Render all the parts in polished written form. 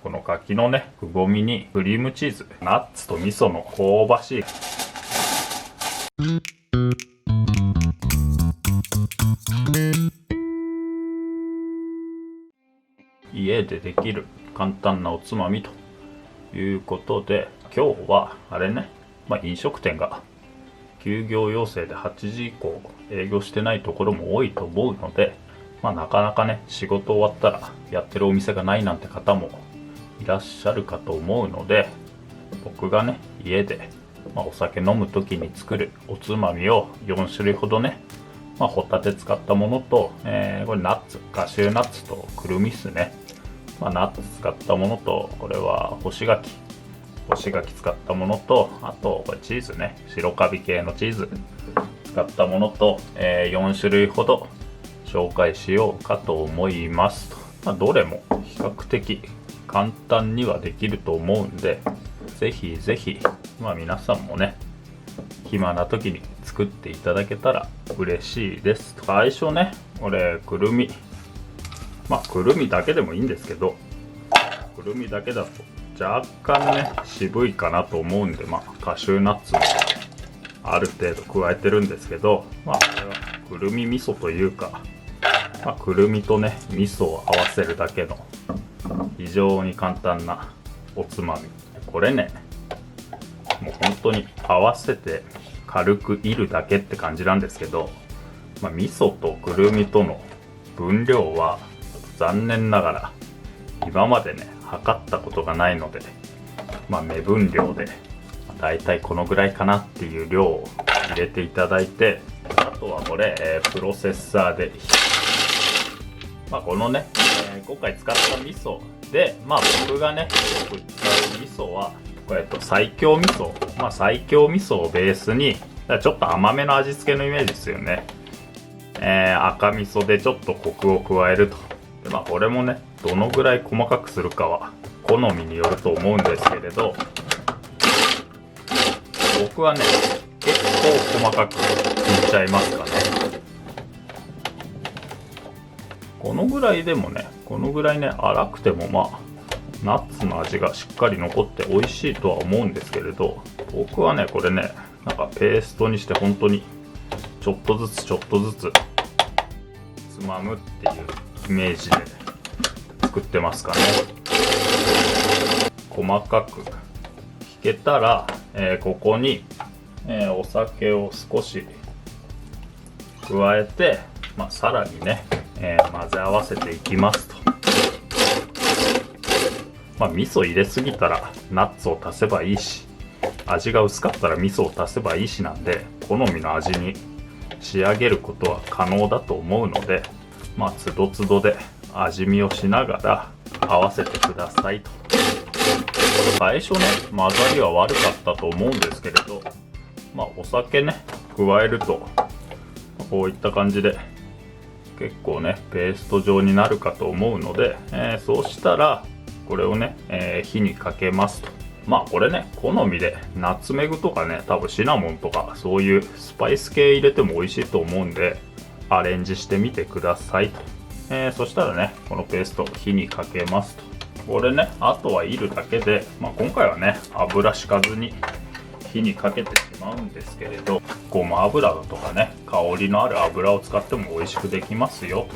この柿のねくぼみにクリームチーズ、ナッツと味噌の香ばしい家でできる簡単なおつまみということで、今日はあれね、飲食店が休業要請で8時以降営業してないところも多いと思うので、なかなかね仕事終わったらやってるお店がないなんて方もいらっしゃるかと思うので、僕がね家で、お酒飲む時に作るおつまみを4種類ほどね、ホタテ使ったものと、これナッツ、カシューナッツとくるみっすね。ナッツ使ったものと、これは干し柿使ったものと、あとこれチーズね、白カビ系のチーズ使ったものと、4種類ほど紹介しようかと思いますと。どれも比較的簡単にはできると思うんで、ぜひぜひ、皆さんもね暇な時に作っていただけたら嬉しいです。最初ね、俺くるみだけでもいいんですけど、くるみだけだと若干ね渋いかなと思うんで、カシューナッツもある程度加えてるんですけど、これはくるみ味噌というか、くるみとね味噌を合わせるだけの非常に簡単なおつまみ。これねもう本当に合わせて軽くいるだけって感じなんですけど、味噌とくるみとの分量は残念ながら今までね測ったことがないので、目分量でだいたいこのぐらいかなっていう量を入れていただいて、あとはこれ、プロセッサーでこのね、今回使った味噌で、僕がねよく使う味噌はこれ西京味噌、西京味噌をベースにちょっと甘めの味付けのイメージですよね。赤味噌でちょっとコクを加えると。でこれもねどのぐらい細かくするかは好みによると思うんですけれど、僕はね結構細かく切っちゃいますかね。このぐらいでもね、このぐらいね粗くてもナッツの味がしっかり残って美味しいとは思うんですけれど、僕はねこれねペーストにして本当にちょっとずつつまむっていうイメージで作ってますかね。細かくひけたら、ここに、お酒を少し加えて、さらにね、混ぜ合わせていきますと。味噌入れすぎたらナッツを足せばいいし、味が薄かったら味噌を足せばいいしなんで、好みの味に仕上げることは可能だと思うので、つどつどで味見をしながら合わせてくださいと。最初ね混ざりは悪かったと思うんですけれど、お酒ね加えるとこういった感じで結構ねペースト状になるかと思うので、そうしたらこれをね、火にかけますと。これね好みでナツメグとかね、多分シナモンとかそういうスパイス系入れても美味しいと思うんでアレンジしてみてくださいと。そしたらねこのペースト火にかけますと。これねあとはいるだけで、今回はね油敷かずに火にかけてしまうんですけれど、ごま油だとかね香りのある油を使っても美味しくできますよ。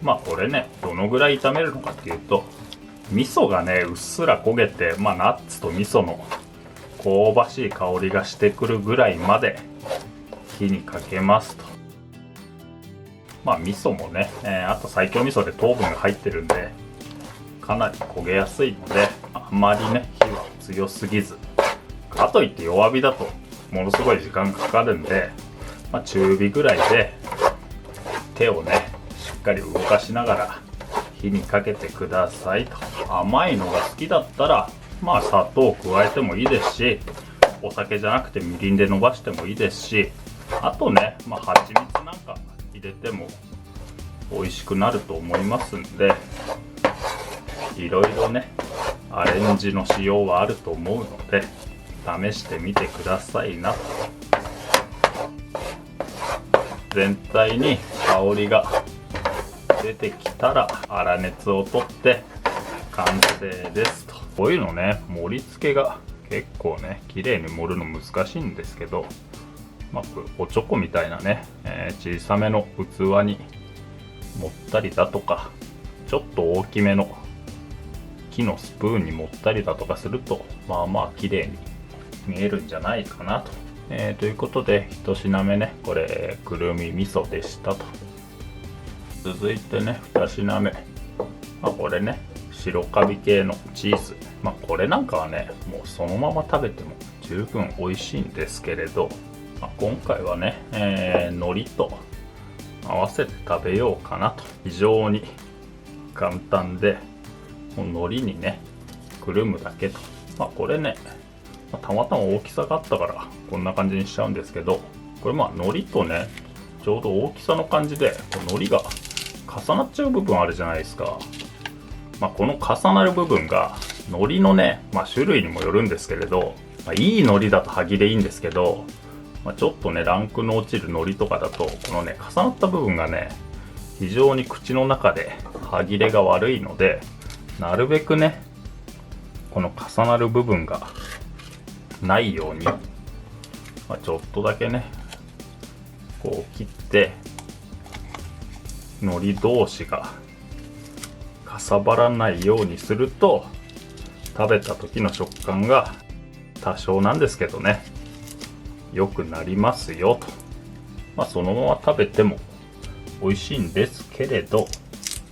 これねどのぐらい炒めるのかっていうと、味噌がねうっすら焦げて、ナッツと味噌の香ばしい香りがしてくるぐらいまで火にかけますと。味噌もね、あと西京味噌で糖分が入ってるんでかなり焦げやすいので、あんまりね火は強すぎず、かといって弱火だとものすごい時間かかるんで、中火ぐらいで手をねしっかり動かしながら火にかけてくださいと。甘いのが好きだったら砂糖を加えてもいいですし、お酒じゃなくてみりんで伸ばしてもいいですし、あとね蜂蜜なんか入れても美味しくなると思いますんで、いろいろねアレンジのしようはあると思うので試してみてくださいな。全体に香りが出てきたら粗熱を取って完成ですと。こういうのね、盛り付けが結構ね綺麗に盛るの難しいんですけど、おちょこみたいなね、小さめの器に盛ったりだとか、ちょっと大きめの木のスプーンに盛ったりだとかすると、綺麗に見えるんじゃないかなと。ということで1品目ね、これくるみ味噌でしたと。続いてね2品目、これね白カビ系のチーズ。これなんかはねもうそのまま食べても十分美味しいんですけれど、今回はね、海苔と合わせて食べようかなと。非常に簡単で、もう海苔にねくるむだけと。これねたまたま大きさがあったからこんな感じにしちゃうんですけど、これ海苔とねちょうど大きさの感じで海苔が重なっちゃう部分あるじゃないですか。この重なる部分が海苔のね、種類にもよるんですけれど、いい海苔だと歯切れいいんですけど、ちょっとねランクの落ちる海苔とかだとこのね重なった部分がね非常に口の中で歯切れが悪いので、なるべくねこの重なる部分がないように、ちょっとだけねこう切って海苔同士がかさばらないようにすると、食べた時の食感が多少なんですけどね良くなりますよと。そのまま食べても美味しいんですけれど、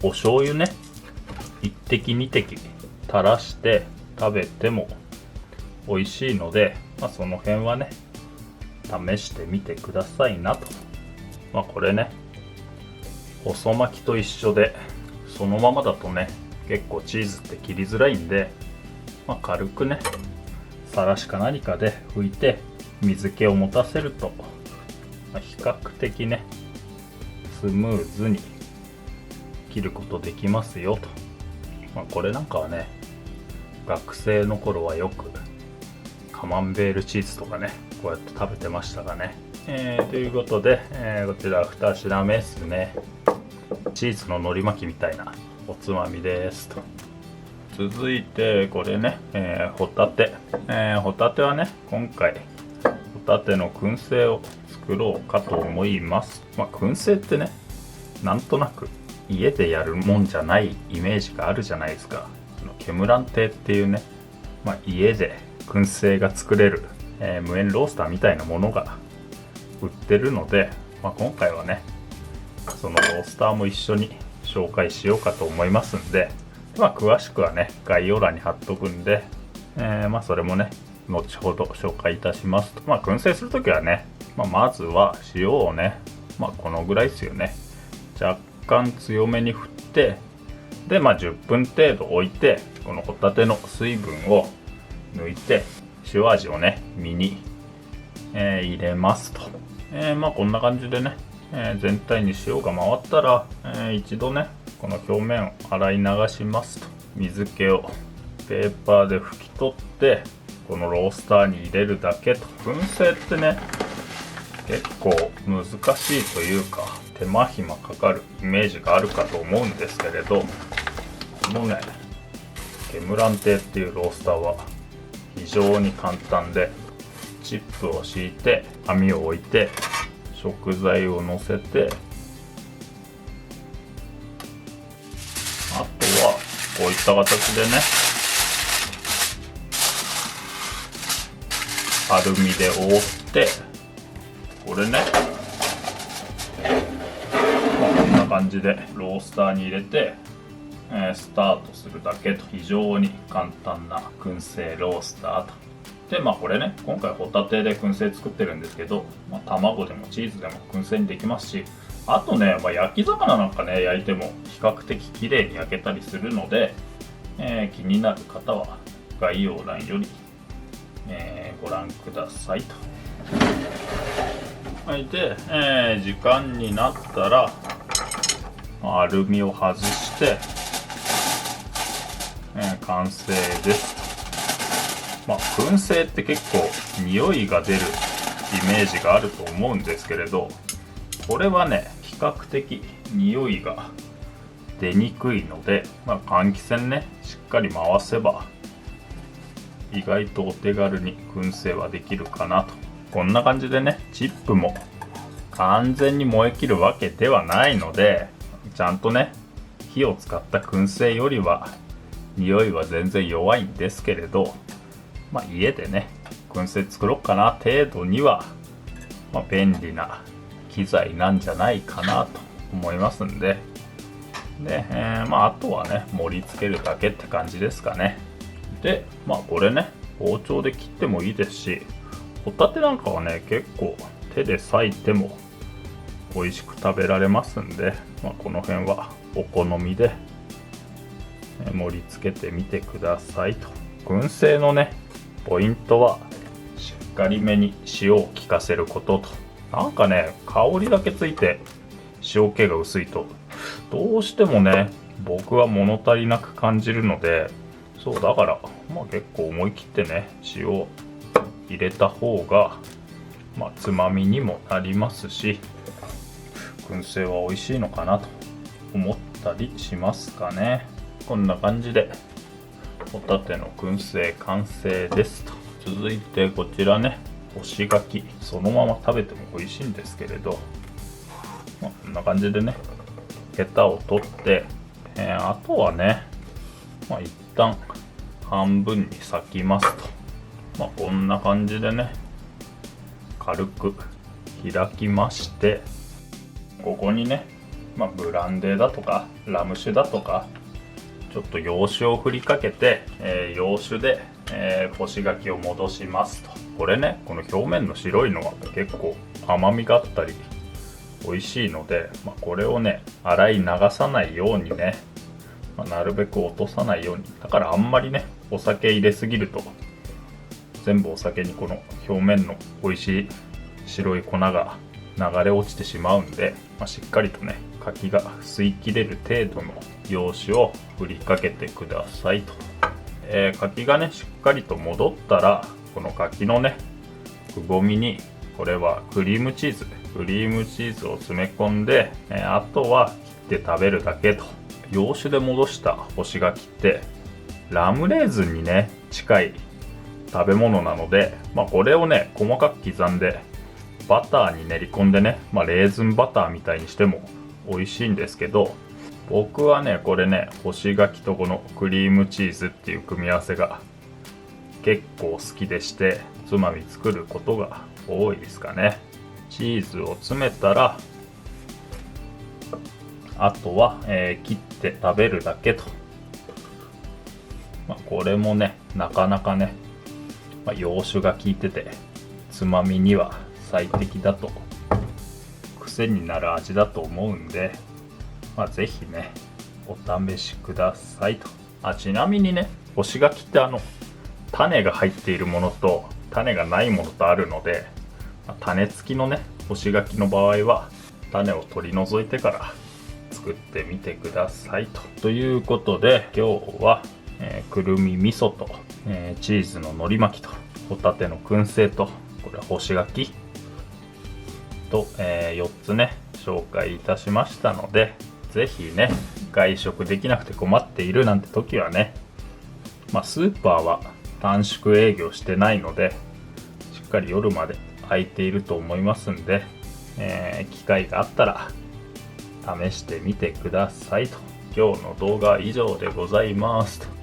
お醤油ね1滴2滴垂らして食べても美味しいので、その辺はね試してみてくださいなと。これね細巻きと一緒で、そのままだとね結構チーズって切りづらいんで、軽くねさらしか何かで拭いて水気を持たせると、比較的ねスムーズに切ることできますよと。これなんかはね学生の頃はよくカマンベールチーズとかねこうやって食べてましたがね。ということで、こちら2品目ですね。チーズの海苔巻きみたいなおつまみですと。続いてこれね、ホタテ。ホタテはね今回ホタテの燻製を作ろうかと思います。燻製ってねなんとなく家でやるもんじゃないイメージがあるじゃないですか。ケムラン亭っていうね、家で燻製が作れる、無塩ロースターみたいなものが売ってるので、今回はねそのロースターも一緒に紹介しようかと思いますんで、詳しくはね概要欄に貼っとくんで、それもね後ほど紹介いたしますと。燻製するときはね、まずは塩をね、このぐらいですよね、若干強めに振って、で10分程度置いて、このホタテの水分を抜いて塩味をね身に、入れますと。こんな感じでね、全体に塩が回ったら、一度ねこの表面を洗い流しますと。水気をペーパーで拭き取ってこのロースターに入れるだけと。燻製ってね結構難しいというか手間暇かかるイメージがあるかと思うんですけれど、このねケムラン亭っていうロースターは非常に簡単で、チップを敷いて網を置いて食材を乗せて、あとはこういった形でねアルミで覆って、これねこんな感じでロースターに入れて、スタートするだけと。非常に簡単な燻製ロースターと。でこれね今回ホタテで燻製作ってるんですけど、卵でもチーズでも燻製にできますし、あとね、焼き魚なんかね焼いても比較的綺麗に焼けたりするので、気になる方は概要欄より、ご覧くださいと。で、時間になったらアルミを外して、完成です。燻製って結構匂いが出るイメージがあると思うんですけれど、これはね比較的匂いが出にくいので、換気扇ねしっかり回せば意外とお手軽に燻製はできるかなと。こんな感じでね、チップも完全に燃え切るわけではないので、ちゃんとね火を使った燻製よりは匂いは全然弱いんですけれど、家でね燻製作ろうかな程度には、便利な機材なんじゃないかなと思いますんで、あとはね盛り付けるだけって感じですかね。でこれね包丁で切ってもいいですし、ホタテなんかはね結構手で裂いても美味しく食べられますんで、この辺はお好みで盛り付けてみてくださいと。燻製のねポイントはしっかりめに塩を効かせることと。なんかね香りだけついて塩気が薄いとどうしてもね僕は物足りなく感じるので、そうだから結構思い切ってね塩を入れた方がつまみにもなりますし、燻製は美味しいのかなと思ったりしますかね。こんな感じでホタテの燻製完成ですと。続いてこちらね干し柿、そのまま食べても美味しいんですけれど、こんな感じでねヘタを取って、あとはね一旦半分に裂きますと。こんな感じでね軽く開きまして、ここにね、ブランデーだとかラム酒だとかちょっと洋酒を振りかけて、洋酒で、干し柿を戻しますと。これねこの表面の白いのは結構甘みがあったり美味しいので、これをね洗い流さないようにね、なるべく落とさないように。だからあんまりねお酒入れすぎると全部お酒にこの表面の美味しい白い粉が流れ落ちてしまうんで、しっかりとね柿が吸い切れる程度の洋酒を振りかけてくださいと。柿がねしっかりと戻ったら、この柿のねくぼみにこれはクリームチーズを詰め込んで、あとは切って食べるだけと。洋酒で戻した干し柿ってラムレーズンにね近い食べ物なので、これをね細かく刻んでバターに練り込んでね、レーズンバターみたいにしても美味しいんですけど、僕はねこれね干し柿とこのクリームチーズっていう組み合わせが結構好きでして、おつまみ作ることが多いですかね。チーズを詰めたらあとは、切って食べるだけと。これもねなかなかね、洋酒が効いててつまみには最適だと、癖になる味だと思うんで、ぜひねお試しくださいと。ちなみにね干し柿って種が入っているものと種がないものとあるので、種付きのね干し柿の場合は種を取り除いてから作ってみてくださいと。ということで今日は、くるみ味噌と、チーズの海苔巻きとホタテの燻製とこれ干し柿と、4つね紹介いたしましたので、ぜひね外食できなくて困っているなんて時はね、スーパーは短縮営業してないのでしっかり夜まで空いていると思いますんで、機会があったら試してみてくださいと。今日の動画は以上でございますと。